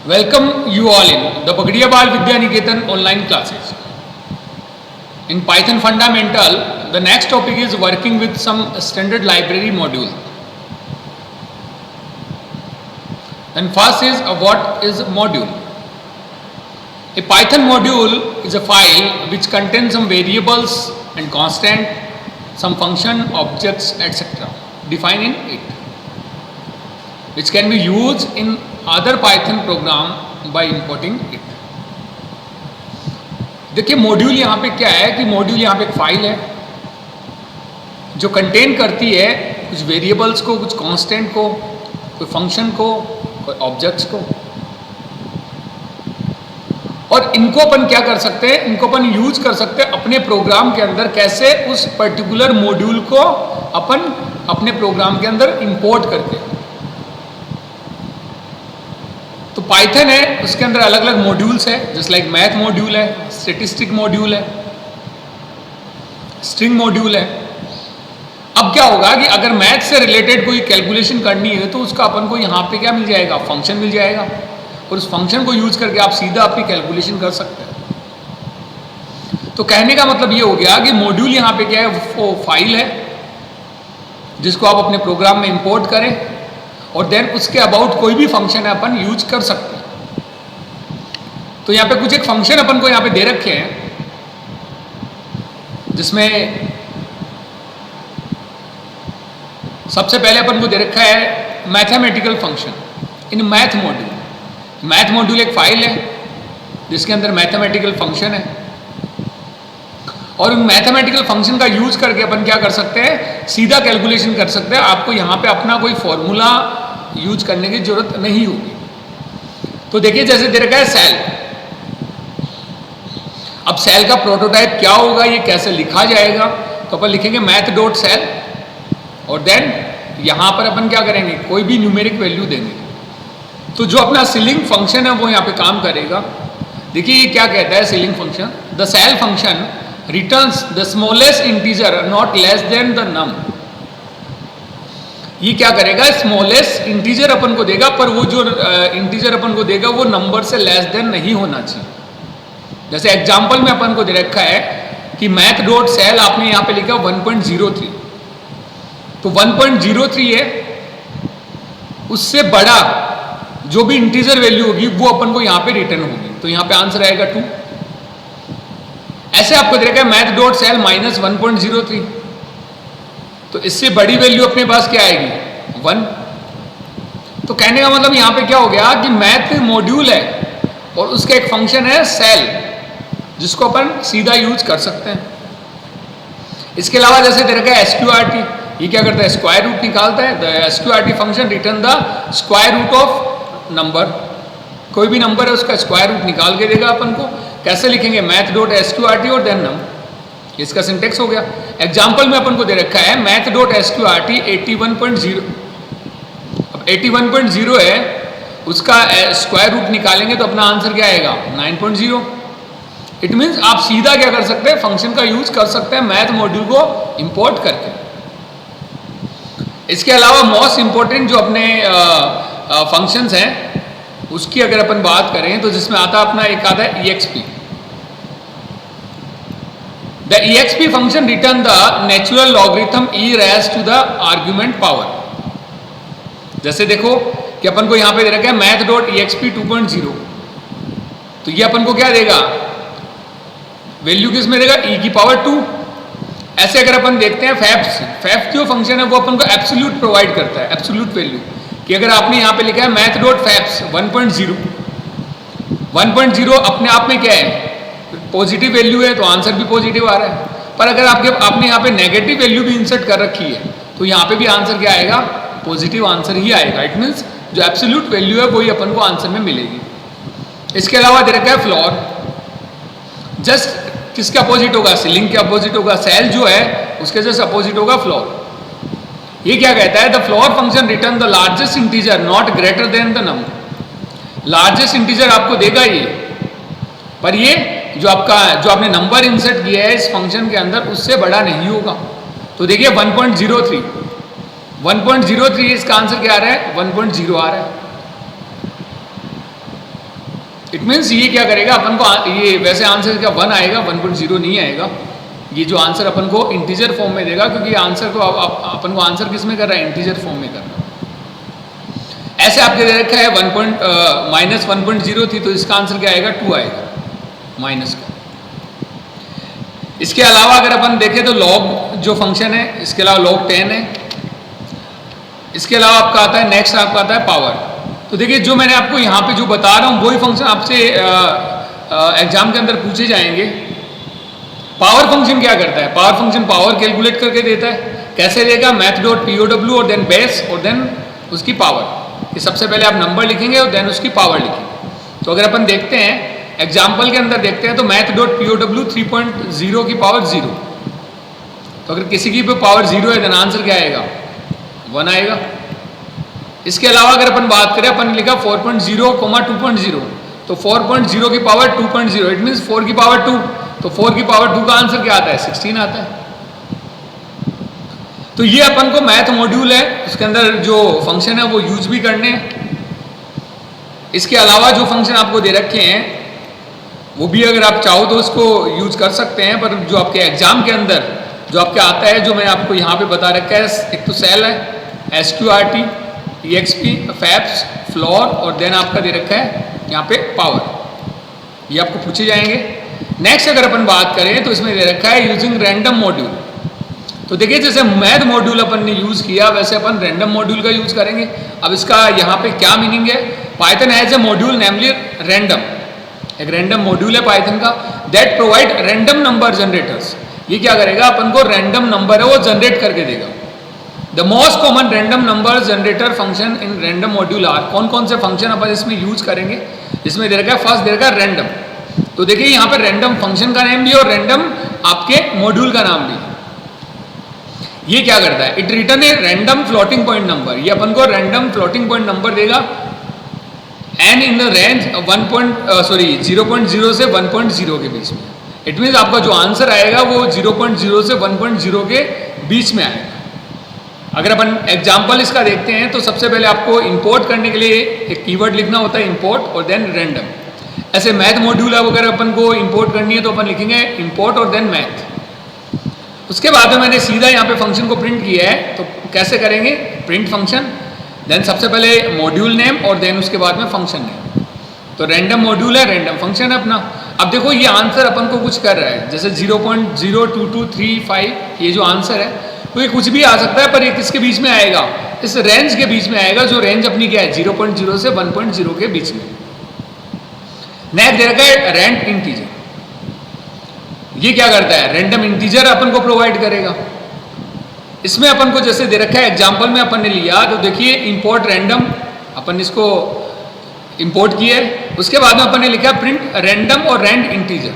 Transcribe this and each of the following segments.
Welcome you all in the Pagadiya Bal Vidya Niketan online classes. In Python Fundamental, the next topic is working with some standard library module. And first is what is a module? A Python module is a file which contains some variables and constant, some function, objects, etc. defined in it, which can be used in other Python program by importing it. देखिए module यहाँ पे क्या है कि module यहाँ पे एक file है जो कंटेन करती है कुछ वेरिएबल्स को, कुछ कांस्टेंट को, कोई फंक्शन को, कोई ऑब्जेक्ट्स को, और इनको अपन क्या कर सकते हैं, इनको अपन यूज कर सकते हैं अपने प्रोग्राम के अंदर, कैसे उस पर्टिकुलर मॉड्यूल को अपन अपने प्रोग्राम के अंदर इंपोर्ट करते हैं। तो पाइथन है, उसके अंदर अलग अलग मॉड्यूल्स है, जैसे लाइक मैथ मॉड्यूल है, स्टैटिस्टिक मॉड्यूल है, स्ट्रिंग मॉड्यूल है। अब क्या होगा कि अगर मैथ से रिलेटेड कोई कैलकुलेशन करनी है तो उसका अपन को यहाँ पे क्या मिल जाएगा, फंक्शन मिल जाएगा, और उस फंक्शन को यूज करके आप सीधा अपनी कैलकुलेशन कर सकते हैं। तो कहने का मतलब ये हो गया कि मॉड्यूल यहाँ पे क्या है, वो फाइल है जिसको आप अपने प्रोग्राम में इंपोर्ट करें और देन उसके अबाउट कोई भी फंक्शन है अपन यूज कर सकते हैं। तो यहाँ पे कुछ एक फंक्शन अपन को यहाँ पे दे रखे हैं जिसमें सबसे पहले अपन को दे रखा है mathematical function in math module. Math module एक फाइल है जिसके अंदर मैथमेटिकल फंक्शन है, और उन मैथमेटिकल फंक्शन का यूज करके अपन क्या कर सकते हैं, सीधा कैलकुलेशन कर सकते हैं। आपको यहाँ पे अपना कोई फॉर्मूला यूज करने की जरूरत नहीं होगी। तो देखिए जैसे दे रखा है सेल। अब सेल का प्रोटोटाइप क्या होगा, ये कैसे लिखा जाएगा, तो अपन लिखेंगे मैथ डॉट सेल, और देन यहां पर अपन क्या करेंगे, कोई भी न्यूमेरिक वैल्यू देंगे। तो जो अपना सीलिंग फंक्शन है वो यहाँ पे काम करेगा। देखिए ये क्या कहता है ceiling function, the ceil function returns the smallest integer not less than the num. ये क्या करेगा, स्मॉलेस्ट इंटीजर अपन को देगा, पर वो जो इंटीजर अपन को देगा वो नंबर से लेस देन नहीं होना चाहिए। जैसे एग्जांपल में अपन को दे रखा है कि मैथ डॉट सेल आपने यहाँ पे लिखा 1.03, तो 1.03 है, उससे बड़ा जो भी इंटीजर वैल्यू होगी वो अपन को यहाँ पे रिटर्न होगी। तो यहाँ पे आंसर आएगा 2। ऐसे आपको दे रखा है मैथ डॉट सेल माइनस 1.03, तो इससे बड़ी वैल्यू अपने पास क्या आएगी, 1। तो कहने का मतलब यहाँ पे क्या हो गया कि मैथ मॉड्यूल है और उसका एक फंक्शन है सेल, जिसको अपन सीधा यूज कर सकते हैं। इसके अलावा जैसे दे रखा है SQRT, ये क्या करता है, स्क्वायर रूट निकालता है। The SQRT function return the square root of number, कोई भी नंबर है उसका स्क्वायर रूट निकाल के देगा अपन को। कैसे लिखेंगे, मैथ डॉट SQRT और देन नम, इसका सिंटेक्स हो गया। एग्जाम्पल में अपन को दे रखा है मैथ डॉट SQRT 81.0। अब 81.0 है, उसका स्क्वायर रूट निकालेंगे तो अपना आंसर क्या आएगा, 9.0। इट मीन्स आप सीधा क्या कर सकते हैं, फंक्शन का यूज कर सकते हैं मैथ मॉड्यूल को इंपोर्ट करके। इसके अलावा मोस्ट इंपॉर्टेंट जो अपने फंक्शंस हैं उसकी अगर अपन बात करें तो जिसमें आता अपना एक आता है EXP। The EXP function return the natural logarithm e raised to the argument power। जैसे देखो कि अपन को यहाँ पे दे रखा है मैथ डॉट EXP 2.0, तो ये अपन को क्या देगा, वैल्यू किस में देगा, e की पावर 2। ऐसे अगर अपन देखते हैं फैप्स जो फंक्शन है वो अपन को एब्सोल्यूट प्रोवाइड करता है, एब्सोल्यूट वैल्यू, कि अगर आपने यहाँ पे लिखा है मैथ डॉट फैप्स 1.0, 1.0 अपने आप में क्या है, पॉजिटिव वैल्यू है, तो आंसर भी पॉजिटिव आ रहा है। पर अगर आपने यहाँ पे नेगेटिव वैल्यू भी इंसर्ट कर रखी है तो यहाँ पे भी आंसर क्या आएगा, पॉजिटिव आंसर ही आएगा। इट मीन्स जो एब्सोल्यूट वैल्यू है वही अपन को आंसर में मिलेगी। इसके अलावा दे रखा है फ्लोर, जस्ट किसके अपोजिट होगा, सीलिंग के अपोजिट होगा। सेल जो है उसके जस्ट अपोजिट होगा फ्लोर। ये क्या कहता है, the floor function return the largest integer not greater than the number. Largest integer आपको देगा ये, पर ये जो आपने नंबर इंसर्ट किया है इस फंक्शन के अंदर उससे बड़ा नहीं होगा। तो देखिए 1.03, 1.03 इसका आंसर क्या आ रहा है, 1.0 आ रहा है। इट मीन्स ये क्या करेगा अपन को, ये वैसे आंसर का 1 आएगा, 1.0 नहीं आएगा। ये जो आंसर अपन को इंटीजर फॉर्म में देगा, क्योंकि आंसर को अपन को आंसर किस में कर रहा है, इंटीजर फॉर्म में कर रहा है। ऐसे आपके दे रखा है -1.0 थी, तो इसका आंसर क्या आएगा, 2 आएगा माइनस का। इसके अलावा अगर अपन देखें तो लॉग जो फंक्शन है, इसके अलावा log 10 है। इसके अलावा आपका आता है, नेक्स्ट आपका आता है पावर। तो देखिए जो मैंने आपको यहाँ पे जो बता रहा हूँ वही फंक्शन आपसे एग्जाम के अंदर पूछे जाएंगे। पावर फंक्शन क्या करता है, पावर फंक्शन पावर कैलकुलेट करके देता है। कैसे देगा, मैथ डॉट POW और देन बेस और देन उसकी पावर। ये सबसे पहले आप नंबर लिखेंगे और देन उसकी पावर लिखेंगे। तो अगर अपन देखते हैं एग्जाम्पल के अंदर देखते हैं तो मैथ डॉट POW 3.0 की पावर 0। तो अगर किसी की भी पावर 0 है देन आंसर क्या आएगा, 1 आएगा। इसके अलावा अगर अपन बात करें, अपन लिखा 4.0, 2.0, तो 4.0 की पावर 2.0, इट मीन्स 4 की पावर 2, तो 4 की पावर 2 का आंसर क्या आता है, 16 आता है। तो ये अपन को मैथ मॉड्यूल है, उसके अंदर जो फंक्शन है वो यूज भी करने हैं। इसके अलावा जो फंक्शन आपको दे रखे हैं वो भी अगर आप चाहो तो उसको यूज कर सकते हैं, पर जो आपके एग्जाम के अंदर जो आपके आता है, जो मैंने आपको यहाँ पे बता रखा है, एक तो सेल है, SQRT, EXP, फैप्स, फ्लोर और देन आपका दे रखा है यहाँ पे पावर। ये आपको पूछे जाएंगे। नेक्स्ट अगर अपन बात करें तो इसमें दे रखा है यूजिंग रैंडम मॉड्यूल। तो देखिए जैसे मैथ मॉड्यूल अपन ने यूज किया वैसे अपन रैंडम मॉड्यूल का यूज करेंगे। अब इसका यहाँ पे क्या मीनिंग है, Python has a module namely random, एक रैंडम मॉड्यूल है पाइथन का, that provide random number generators. ये क्या करेगा, अपन को रैंडम नंबर है वो जनरेट करके देगा। The most common random number generator function in random module are, कौन कौन से फंक्शन अपन इसमें यूज करेंगे, इसमें दे रखा है फर्स्ट दे रखा है रैंडम। तो देखिए यहाँ पे रैंडम फंक्शन का नाम भी और रैंडम आपके मॉड्यूल का नाम भी। ये क्या करता है, it return a random floating point number. ये अपन को रैंडम फ्लोटिंग पॉइंट नंबर देगा एंड इन द रेंज 0.0 से 1.0 के बीच में। इट मीन्स आपका जो आंसर आएगा वो 0.0 से 1.0 के बीच में आएगा। अगर अपन एग्जाम्पल इसका देखते हैं तो सबसे पहले आपको इंपोर्ट करने के लिए एक कीवर्ड लिखना होता है, इंपोर्ट और देन रैंडम। ऐसे मैथ मॉड्यूल है, अगर अपन को इंपोर्ट करनी है तो अपन लिखेंगे इंपोर्ट और देन मैथ। उसके बाद में मैंने सीधा यहाँ पे फंक्शन को प्रिंट किया है, तो कैसे करेंगे, प्रिंट फंक्शन, देन सबसे पहले मॉड्यूल नेम और देन उसके बाद में फंक्शन नेम। तो रैंडम मॉड्यूल है, रैंडम फंक्शन है अपना। अब देखो ये आंसर अपन को कुछ कर रहा है, जैसे 0.02235 ये जो आंसर है तो ये कुछ भी आ सकता है, पर ये किसके बीच में आएगा, इस रेंज के बीच में आएगा, जो रेंज अपनी क्या है 0.0 से 1.0 के बीच में। नेक्स्ट दे रखा है रैंड इंटीजर। ये क्या करता है, रैंडम इंटीजर अपन को प्रोवाइड करेगा। इसमें अपन को जैसे दे रखा है एग्जाम्पल में अपन ने लिया, तो देखिए इंपोर्ट रैंडम, अपन इसको इंपोर्ट किया है। उसके बाद में अपन ने लिखा प्रिंट रैंडम और रैंड इंटीजर।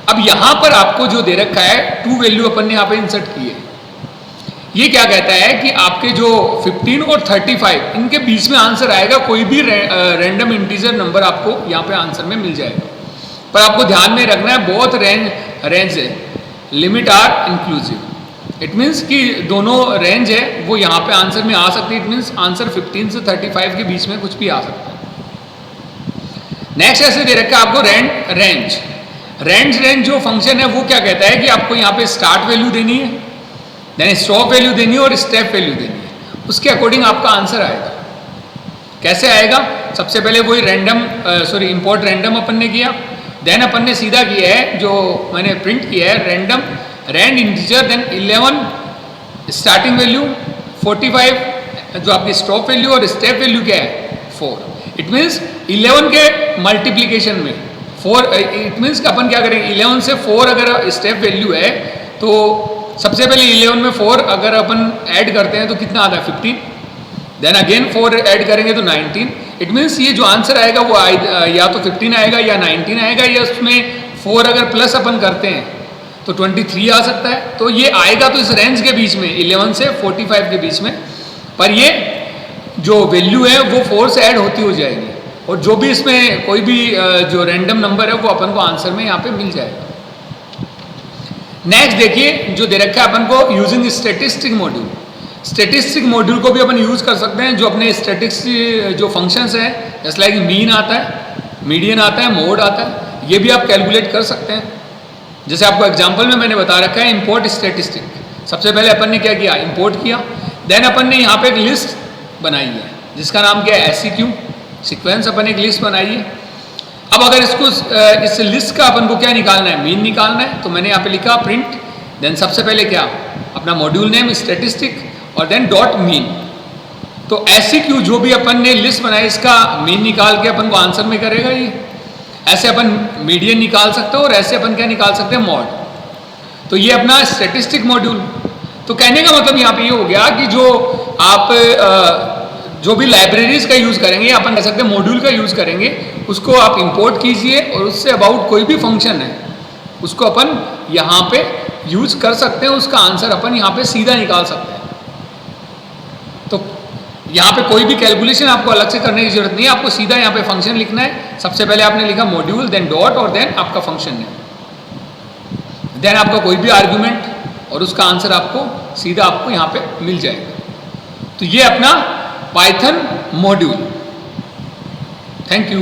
अब यहां पर आपको जो दे रखा है 2 वैल्यू अपन ने यहां पे इंसर्ट की है। ये क्या कहता है कि आपके जो 15 और 35 इनके बीच में आंसर आएगा, कोई भी रैंडम इंटीजर नंबर आपको यहाँ पे आंसर में मिल जाएगा। पर आपको ध्यान में रखना है बहुत रेंज है, limit are inclusive. It means कि दोनों रेंज है वो यहाँ पे आंसर में आ सकती है। इट मीन्स आंसर 15 से 35 के बीच में कुछ भी आ सकता है। नेक्स्ट ऐसे दे रखा है आपको रेंज जो फंक्शन है वो क्या कहता है कि आपको यहाँ पे स्टार्ट वैल्यू देनी है, देन स्टॉप वैल्यू देनी है और स्टेप वैल्यू देनी है। उसके अकॉर्डिंग आपका आंसर आएगा। कैसे आएगा, सबसे पहले वही इंपोर्ट रैंडम अपन ने किया, देन अपन ने सीधा किया है जो मैंने प्रिंट किया है random rand integer, then 11 starting value, 45 जो आपकी स्टॉप वैल्यू और स्टेप वैल्यू क्या है 4। इट मीन्स 11 के मल्टीप्लीकेशन में 4, इट मीन्स अपन क्या करेंगे 11 से 4 अगर स्टेप वैल्यू है तो सबसे पहले 11 में 4 अगर अपन ऐड करते हैं तो कितना आता है 15, देन अगेन 4 ऐड करेंगे तो 19। इट मीन्स ये जो आंसर आएगा वो या तो 15 आएगा या 19 आएगा, या उसमें 4 अगर प्लस अपन करते हैं तो 23 आ सकता है। तो ये आएगा तो इस रेंज के बीच में 11 से 45 के बीच में, पर ये जो वैल्यू है वो 4 से ऐड होती हो जाएगी, और जो भी इसमें कोई भी जो रैंडम नंबर है वो अपन को आंसर में यहाँ पे मिल जाएगा। नेक्स्ट देखिए जो दे रखा है अपन को using statistic module. Statistic module को भी अपन यूज कर सकते हैं, जो अपने स्टैटिस्टिक जो फंक्शंस है जैसे लाइक मीन आता है, मीडियन आता है, मोड आता है, ये भी आप कैलकुलेट कर सकते हैं। जैसे आपको एग्जाम्पल में मैंने बता रखा है इंपोर्ट स्टैटिस्टिक। सबसे पहले अपन ने क्या किया, इंपोर्ट किया, देन अपन ने यहाँ पे एक लिस्ट बनाई है जिसका नाम क्या है SEQ सीक्वेंस। अपन एक लिस्ट बनाई है। अब अगर इसको इस लिस्ट का अपन को क्या निकालना है, मीन निकालना है, तो मैंने यहाँ पे लिखा प्रिंट, देन सबसे पहले क्या, अपना मॉड्यूल नेम स्टैटिस्टिक और देन डॉट मीन। तो SEQ जो भी अपन ने लिस्ट बनाई इसका मीन निकाल के अपन को आंसर में करेगा ये। ऐसे अपन मीडियन निकाल सकते हो और ऐसे अपन क्या निकाल सकते हैं, मॉड। तो ये अपना स्टैटिस्टिक मॉड्यूल। तो कहने का मतलब यहाँ पे ये हो गया कि जो आप जो भी लाइब्रेरीज का यूज़ करेंगे, अपन कह सकते हैं मॉड्यूल का यूज़ करेंगे, उसको आप इंपोर्ट कीजिए और उससे अबाउट कोई भी फंक्शन है उसको अपन यहाँ पे यूज कर सकते हैं, उसका आंसर अपन यहाँ पे सीधा निकाल सकते हैं। तो यहाँ पे कोई भी कैलकुलेशन आपको अलग से करने की जरूरत नहीं है, आपको सीधा यहाँ पे फंक्शन लिखना है। सबसे पहले आपने लिखा मॉड्यूल, देन डॉट और देन आपका फंक्शन नेम, देन आपका कोई भी आर्ग्यूमेंट और उसका आंसर आपको सीधा आपको यहाँ पे मिल जाएगा। तो ये अपना पाइथन मॉड्यूल। Thank you.